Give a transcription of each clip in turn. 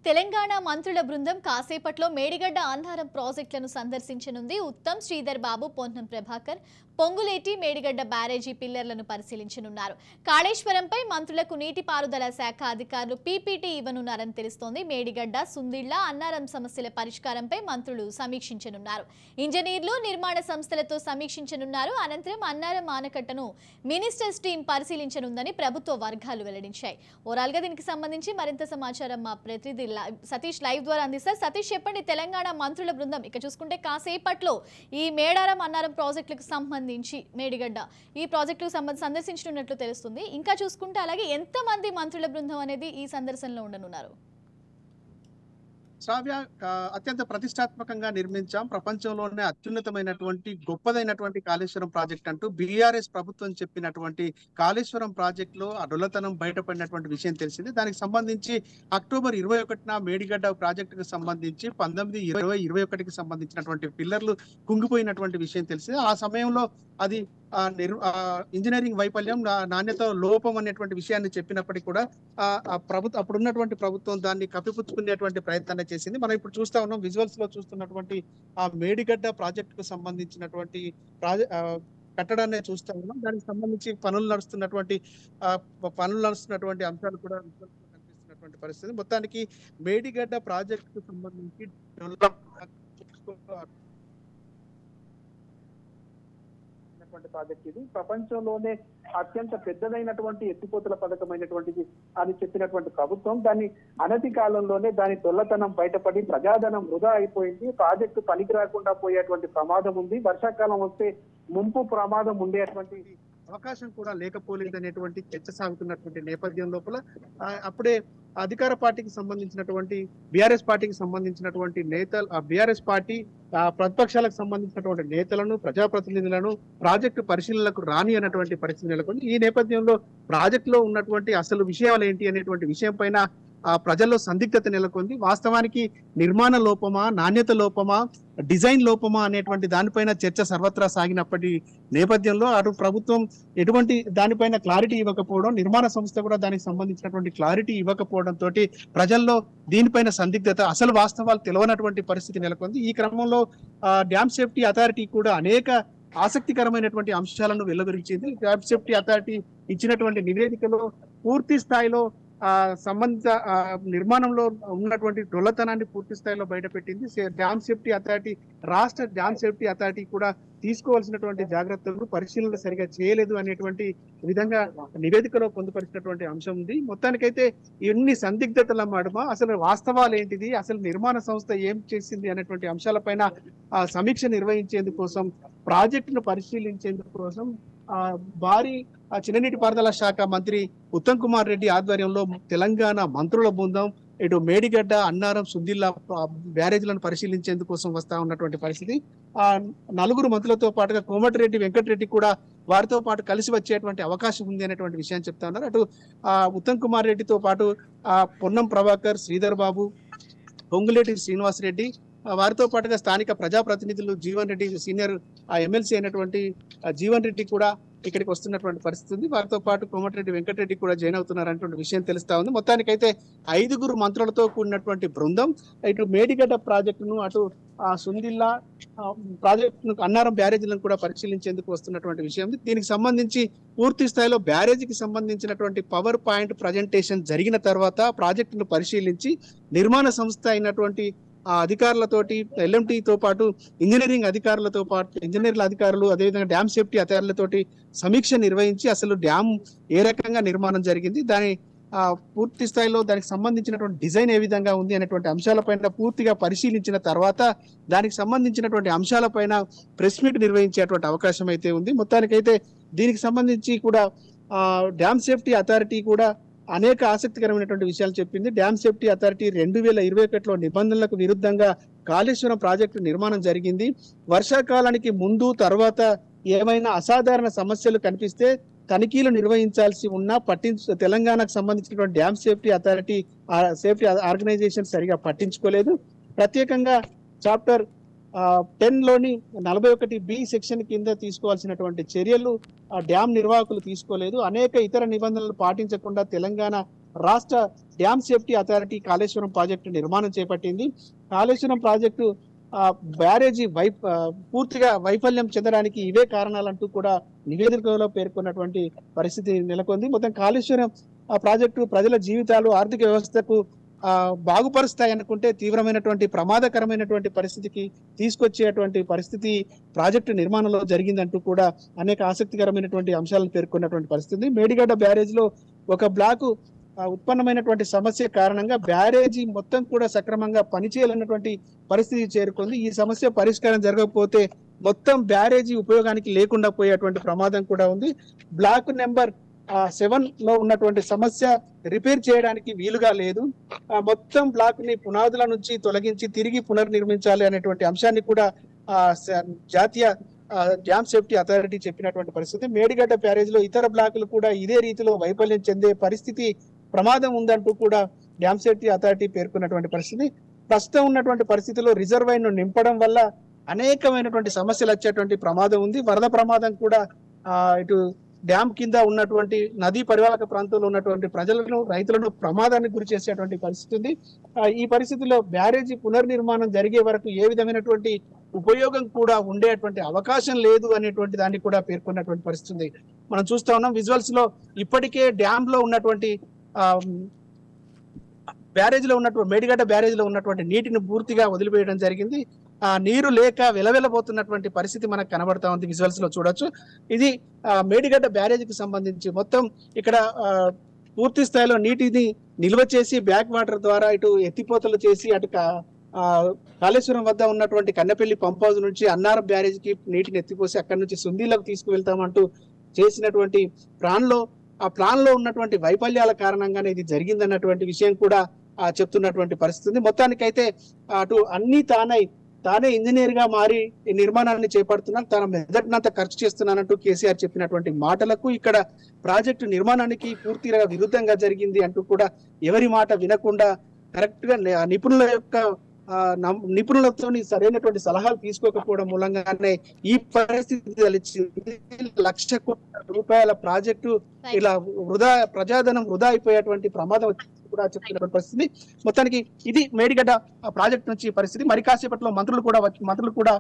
తెలంగాణ మంత్రుల బృందం కాసేపట్లో మేడిగడ్డ ఆంధారం ప్రాజెక్టులను సందర్శించనుంది. ఉత్తమ్, శ్రీధర్ బాబు, పొన్నం ప్రభాకర్ పొంగులేటి మేడిగడ్డ బ్యారేజీ పిల్లర్లను పరిశీలించనున్నారు. కాళేశ్వరంపై మంత్రులకు నీటిపారుదల శాఖ అధికారులు పీపీటీ ఇవ్వనున్నారని తెలుస్తోంది. మేడిగడ్డ, సుందిళ్ల, అన్నారం సమస్యల పరిష్కారంపై మంత్రులు సమీక్షించనున్నారు. ఇంజనీర్లు, నిర్మాణ సంస్థలతో సమీక్షించనున్నారు. అనంతరం అన్నారం ఆనకట్టను మినిస్టర్స్ టీం పరిశీలించనుందని ప్రభుత్వ వర్గాలు వెల్లడించాయి. ఓవరాల్ గా దీనికి సంబంధించి మరింత సమాచారం మా ప్రతినిధి సతీష్ లైవ్ ద్వారా అందిస్తారు. సతీష్, చెప్పండి. తెలంగాణ మంత్రుల బృందం ఇక చూసుకుంటే కాసేపట్లో ఈ మేడారం అన్నారం ప్రాజెక్టులకు సంబంధించి మేడిగడ్డ ఈ ప్రాజెక్టుకు సందర్శించనున్నట్లు తెలుస్తుంది. ఇంకా చూసుకుంటే అలాగే ఎంతమంది మంత్రుల బృందం అనేది ఈ సందర్శనలో ఉండనున్నారు? శ్రావ్య, అత్యంత ప్రతిష్టాత్మకంగా నిర్మించాం, ప్రపంచంలోనే అత్యున్నతమైనటువంటి గొప్పదైనటువంటి కాళేశ్వరం ప్రాజెక్ట్ అంటూ బీఆర్ఎస్ ప్రభుత్వం చెప్పినటువంటి కాళేశ్వరం ప్రాజెక్ట్ లో అడులతనం బయటపడినటువంటి విషయం తెలిసింది. దానికి సంబంధించి అక్టోబర్ 21న మేడిగడ్డ ప్రాజెక్టుకు సంబంధించి 19, 20, 21కి సంబంధించినటువంటి పిల్లర్లు కుంగిపోయినటువంటి విషయం తెలిసింది. ఆ సమయంలో అది ఇంజనీరింగ్ వైఫల్యం, నాణ్యత లోపం అనేటువంటి విషయాన్ని చెప్పినప్పటికీ కూడా అప్పుడున్నటువంటి ప్రభుత్వం దాన్ని కప్పిపుచ్చుకునేటువంటి ప్రయత్నాన్ని చేసింది. మనం ఇప్పుడు చూస్తా ఉన్నాం, విజువల్స్ లో చూస్తున్నటువంటి ఆ మేడిగడ్డ ప్రాజెక్టుకు సంబంధించినటువంటి కట్టడాన్ని చూస్తా ఉన్నాం. దానికి సంబంధించి పనులు నడుస్తున్నటువంటి అంశాలు కూడా కనిపిస్తున్నటువంటి పరిస్థితి. మొత్తానికి మేడిగడ్డ ప్రాజెక్టుకు సంబంధించి ప్రాజెక్ట్ ఇది ప్రపంచంలోనే అత్యంత పెద్దదైనటువంటి ఎత్తిపోతల పథకమైనటువంటిది అని చెప్పినటువంటి ప్రభుత్వం దాన్ని అనతి కాలంలోనే దాని దొల్లతనం బయటపడి ప్రజాధనం వృధా అయిపోయింది. ప్రాజెక్టు పనికి రాకుండా పోయేటువంటి ప్రమాదం ఉంది. వర్షాకాలం వస్తే ముంపు ప్రమాదం ఉండేటువంటి అవకాశం కూడా లేకపోలేదు అనేటువంటి చర్చ సాగుతున్నటువంటి నేపథ్యం లోపల అప్పుడే అధికార పార్టీకి సంబంధించినటువంటి బీఆర్ఎస్ పార్టీకి సంబంధించినటువంటి నేతలు, బీఆర్ఎస్ పార్టీ ప్రతిపక్షాలకు సంబంధించినటువంటి నేతలను, ప్రజాప్రతినిధులను ప్రాజెక్టు పరిశీలనలకు రాని అన్నటువంటి పరిస్థితి నెలకొంది. ఈ నేపథ్యంలో ప్రాజెక్టులో ఉన్నటువంటి అసలు విషయాలు ఏంటి అనేటువంటి విషయం పైన ప్రజల్లో సందిగ్ధత నెలకొంది. వాస్తవానికి నిర్మాణ లోపమా, నాణ్యత లోపమా, డిజైన్ లోపమా అనేటువంటి దానిపైన చర్చ సర్వత్రా సాగినప్పటి నేపథ్యంలో అటు ప్రభుత్వం ఎటువంటి దానిపైన క్లారిటీ ఇవ్వకపోవడం, నిర్మాణ సంస్థ కూడా దానికి సంబంధించినటువంటి క్లారిటీ ఇవ్వకపోవడంతో ప్రజల్లో దీనిపైన సందిగ్ధత, అసలు వాస్తవాలు తెలియనటువంటి పరిస్థితి నెలకొంది. ఈ క్రమంలో డ్యామ్ సేఫ్టీ అథారిటీ కూడా అనేక ఆసక్తికరమైనటువంటి అంశాలను వెలువరించింది. డ్యామ్ సేఫ్టీ అథారిటీ ఇచ్చినటువంటి నివేదికలో పూర్తి స్థాయిలో సంబంధిత నిర్మాణంలో ఉన్నటువంటి డొల్లతనాన్ని పూర్తి స్థాయిలో బయటపెట్టింది. డ్యామ్ సేఫ్టీ అథారిటీ, రాష్ట్ర డ్యామ్ సేఫ్టీ అథారిటీ కూడా తీసుకోవాల్సినటువంటి జాగ్రత్తలను పరిశీలన సరిగా చేయలేదు అనేటువంటి విధంగా నివేదికలో పొందుపరిచినటువంటి అంశం ఉంది. మొత్తానికైతే ఎన్ని సందిగ్ధతల నడుమ అసలు వాస్తవాలు ఏంటిది, అసలు నిర్మాణ సంస్థ ఏం చేసింది అనేటువంటి అంశాలపైన సమీక్ష నిర్వహించేందుకోసం, ప్రాజెక్టును పరిశీలించేందుకు కోసం భారీ చిన్ననీటి పారుదల శాఖ మంత్రి ఉత్తమ్ కుమార్ రెడ్డి ఆధ్వర్యంలో తెలంగాణ మంత్రుల బృందం ఇటు మేడిగడ్డ, అన్నారం, సుందిళ్ల బ్యారేజీలను పరిశీలించేందుకోసం వస్తా ఉన్నటువంటి పరిస్థితి. నలుగురు మంత్రులతో పాటుగా కోమటిరెడ్డి వెంకటరెడ్డి కూడా వారితో పాటు కలిసి వచ్చేటువంటి అవకాశం ఉంది అనేటువంటి విషయాన్ని చెప్తా ఉన్నారు. అటు ఉత్తమ్ కుమార్ రెడ్డితో పాటు పొన్నం ప్రభాకర్, శ్రీధర్ బాబు, పొంగులేటి శ్రీనివాస్ రెడ్డి, వారితో పాటుగా స్థానిక ప్రజాప్రతినిధులు జీవన్ రెడ్డి, సీనియర్ ఎమ్మెల్సీ అయినటువంటి జీవన్ రెడ్డి కూడా ఇక్కడికి వస్తున్నటువంటి పరిస్థితి ఉంది. వారితో పాటు కోమటిరెడ్డి వెంకటరెడ్డి కూడా జాయిన్ అవుతున్నారు అనేటువంటి విషయం తెలుస్తా ఉంది. మొత్తానికైతే 5 మంత్రులతో కూడినటువంటి బృందం ఇటు మేడిగడ్డ ప్రాజెక్టును, అటు సుందిల్లా ప్రాజెక్టును, అన్నారం బ్యారేజీలను కూడా పరిశీలించేందుకు వస్తున్నటువంటి విషయం. దీనికి సంబంధించి పూర్తి స్థాయిలో బ్యారేజీకి సంబంధించినటువంటి పవర్ పాయింట్ ప్రజెంటేషన్ జరిగిన తర్వాత ప్రాజెక్టును పరిశీలించి నిర్మాణ సంస్థ అయినటువంటి అధికారులతోటి, ఎల్ఎంటీతో పాటు ఇంజనీరింగ్ అధికారులతో పాటు ఇంజనీర్ల అధికారులు, అదేవిధంగా డ్యామ్ సేఫ్టీ అధికారులతోటి సమీక్ష నిర్వహించి అసలు డ్యామ్ ఏ రకంగా నిర్మాణం జరిగింది, దాని పూర్తి స్థాయిలో దానికి సంబంధించినటువంటి డిజైన్ ఏ విధంగా ఉంది అనేటువంటి అంశాలపైన పూర్తిగా పరిశీలించిన తర్వాత దానికి సంబంధించినటువంటి అంశాలపైన ప్రెస్ మీట్ నిర్వహించేటువంటి అవకాశం అయితే ఉంది. మొత్తానికైతే దీనికి సంబంధించి కూడా డ్యామ్ సేఫ్టీ అథారిటీ కూడా అనేక ఆసక్తికరమైనటువంటి విషయాలు చెప్పింది. డ్యామ్ సేఫ్టీ అథారిటీ 2021లో నిబంధనలకు విరుద్ధంగా కాళేశ్వరం ప్రాజెక్టు నిర్మాణం జరిగింది. వర్షాకాలానికి ముందు తర్వాత ఏమైనా అసాధారణ సమస్యలు కనిపిస్తే తనిఖీలు నిర్వహించాల్సి ఉన్నా తెలంగాణకు సంబంధించినటువంటి dam safety authority, safety organisation సరిగా పట్టించుకోలేదు. ప్రత్యేకంగా చాప్టర్ 10లోని 41B సెక్షన్ కింద తీసుకోవాల్సినటువంటి చర్యలు డ్యామ్ నిర్వాహకులు తీసుకోలేదు. అనేక ఇతర నిబంధనలు పాటించకుండా తెలంగాణ రాష్ట్ర dam safety authority Kaleshwaram project నిర్మాణం చేపట్టింది. కాళేశ్వరం ప్రాజెక్టు బ్యారేజీ పూర్తిగా వైఫల్యం చెందడానికి ఇవే కారణాలంటూ కూడా నివేదికలో పేర్కొన్నటువంటి పరిస్థితి నెలకొంది. మొత్తం కాళేశ్వరం ప్రాజెక్టు ప్రజల జీవితాలు, ఆర్థిక వ్యవస్థకు బాగుపరుస్తాయి అనుకుంటే తీవ్రమైనటువంటి ప్రమాదకరమైనటువంటి పరిస్థితికి తీసుకొచ్చేటువంటి పరిస్థితి ప్రాజెక్టు నిర్మాణంలో జరిగిందంటూ కూడా అనేక ఆసక్తికరమైనటువంటి అంశాలను పేర్కొన్నటువంటి పరిస్థితి. మేడిగడ్డ బ్యారేజ్ లో ఒక బ్లాకు ఉత్పన్నమైనటువంటి సమస్య కారణంగా బ్యారేజీ మొత్తం కూడా సక్రమంగా పనిచేయాలన్నటువంటి పరిస్థితి చేరుకుంది. ఈ సమస్య పరిష్కారం జరగకపోతే మొత్తం బ్యారేజీ ఉపయోగానికి లేకుండా పోయేటువంటి ప్రమాదం కూడా ఉంది. బ్లాక్ నెంబర్ 7 లో ఉన్నటువంటి సమస్య రిపేర్ చేయడానికి వీలుగా లేదు. మొత్తం బ్లాక్ ని పునాదుల నుంచి తొలగించి తిరిగి పునర్నిర్మించాలి అనేటువంటి అంశాన్ని కూడా జాతీయ డ్యామ్ సేఫ్టీ అథారిటీ చెప్పినటువంటి పరిస్థితి. మేడిగడ్డ బ్యారేజ్ లో ఇతర బ్లాకులు కూడా ఇదే రీతిలో వైఫల్యం చెందే పరిస్థితి, ప్రమాదం ఉందంటూ కూడా డ్యామ్ సేఫ్టీ అథారిటీ పేర్కొన్నటువంటి పరిస్థితి. ప్రస్తుతం ఉన్నటువంటి పరిస్థితిలో రిజర్వాయర్ ను నింపడం వల్ల అనేకమైనటువంటి సమస్యలు వచ్చేటువంటి ప్రమాదం ఉంది. వరద ప్రమాదం కూడా ఇటు డ్యామ్ కింద ఉన్నటువంటి నదీ పరివాహక ప్రాంతంలో ఉన్నటువంటి ప్రజలను, రైతులను ప్రమాదానికి గురి చేసేటువంటి పరిస్థితి ఉంది. ఈ పరిస్థితుల్లో బ్యారేజీ పునర్నిర్మాణం జరిగే వరకు ఏ విధమైనటువంటి ఉపయోగం కూడా ఉండేటువంటి అవకాశం లేదు అనేటువంటి దాన్ని కూడా పేర్కొన్నటువంటి పరిస్థితి. మనం చూస్తా ఉన్నాం విజువల్స్ లో ఇప్పటికే డ్యామ్ లో ఉన్నటువంటి బ్యారేజ్ లో ఉన్నటువంటి మేడిగడ్డ బ్యారేజ్ లో ఉన్నటువంటి నీటిని పూర్తిగా వదిలివేయడం జరిగింది. నీరు లేక వెలవెలబోతున్నటువంటి పరిస్థితి మనకు కనబడతా ఉంది. విజువల్స్ లో చూడొచ్చు. ఇది మేడిగడ్డ బ్యారేజ్కి సంబంధించి మొత్తం ఇక్కడ పూర్తి స్థాయిలో నీటిని నిల్వ చేసి బ్యాక్ వాటర్ ద్వారా ఇటు ఎత్తిపోతలు చేసి అటు కాళేశ్వరం వద్ద ఉన్నటువంటి కన్నెపల్లి పంప్ హౌస్ నుంచి అన్నారం బ్యారేజ్ కి నీటిని ఎత్తిపోసి అక్కడి నుంచి సుందీలకు తీసుకువెళ్తామంటూ చేసినటువంటి ప్లాన్ లో ఉన్నటువంటి వైఫల్యాల కారణంగానే ఇది జరిగిందన్నటువంటి విషయం కూడా చెప్తున్నటువంటి పరిస్థితి. మొత్తానికైతే అటు అన్ని తానే ఇంజనీర్ గా మారి ఈ నిర్మాణాన్ని చేపడుతున్నాను, తన మెదటినంత ఖర్చు చేస్తున్నానంటూ కేసీఆర్ చెప్పినటువంటి మాటలకు ఇక్కడ ప్రాజెక్టు నిర్మాణానికి పూర్తిగా విరుద్ధంగా జరిగింది అంటూ కూడా ఎవరి మాట వినకుండా కరెక్ట్ గా నిపుణులతో సరైనటువంటి సలహాలు తీసుకోకపోవడం మూలంగానే ఈ పరిస్థితి తెలిసింది. 1,00,000 కోట్ల రూపాయల ప్రాజెక్టు ఇలా ప్రజాధనం వృధా అయిపోయేటువంటి ప్రమాదం కూడా చెప్తున్నటువంటి పరిస్థితి. మొత్తానికి ఇది మేడిగడ్డ ప్రాజెక్ట్ నుంచి పరిస్థితి. మరి కాసేపట్లో మంత్రులు కూడా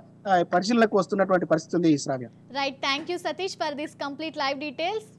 పరిశీలనకు వస్తున్నటువంటి పరిస్థితి ఉంది. Shravya. Right, thank you Satish for this complete live details.